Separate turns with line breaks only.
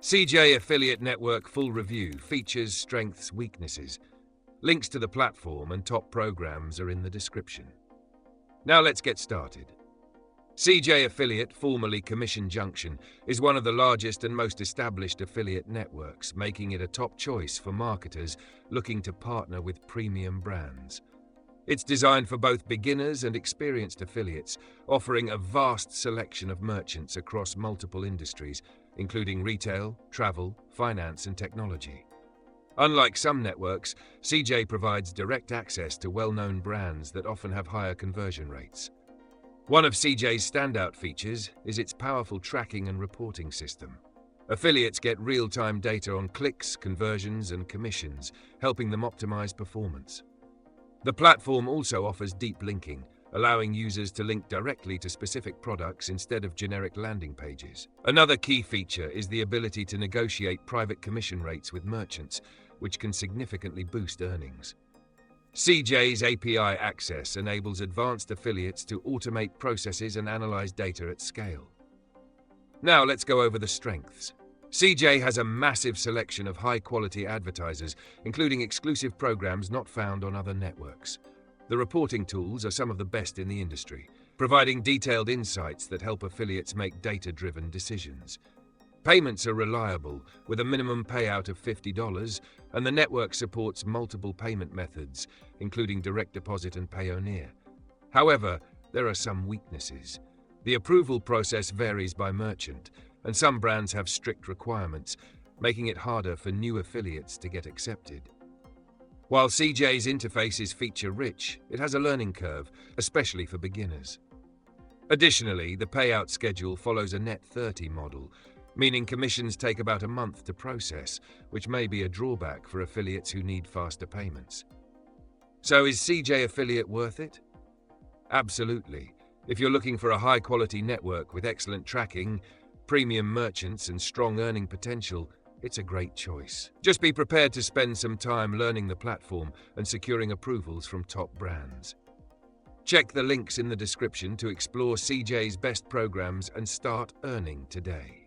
CJ Affiliate Network Full Review: Features, Strengths, Weaknesses. Links to the platform and top programs are in the description. Now let's get started. CJ Affiliate, formerly Commission Junction, is one of the largest and most established affiliate networks, making it a top choice for marketers looking to partner with premium brands. It's designed for both beginners and experienced affiliates, offering a vast selection of merchants across multiple industries, including retail, travel, finance, and technology. Unlike some networks, CJ provides direct access to well-known brands that often have higher conversion rates. One of CJ's standout features is its powerful tracking and reporting system. Affiliates get real-time data on clicks, conversions, and commissions, helping them optimize performance. The platform also offers deep linking, allowing users to link directly to specific products instead of generic landing pages. Another key feature is the ability to negotiate private commission rates with merchants, which can significantly boost earnings. CJ's API access enables advanced affiliates to automate processes and analyze data at scale. Now let's go over the strengths. CJ has a massive selection of high-quality advertisers, including exclusive programs not found on other networks. The reporting tools are some of the best in the industry, providing detailed insights that help affiliates make data-driven decisions. Payments are reliable, with a minimum payout of $50, and the network supports multiple payment methods, including direct deposit and Payoneer. However, there are some weaknesses. The approval process varies by merchant, and some brands have strict requirements, making it harder for new affiliates to get accepted. While CJ's interface is feature-rich, it has a learning curve, especially for beginners. Additionally, the payout schedule follows a net 30 model, meaning commissions take about a month to process, which may be a drawback for affiliates who need faster payments. So is CJ Affiliate worth it? Absolutely. If you're looking for a high-quality network with excellent tracking, premium merchants, and strong earning potential, it's a great choice. Just be prepared to spend some time learning the platform and securing approvals from top brands. Check the links in the description to explore CJ's best programs and start earning today.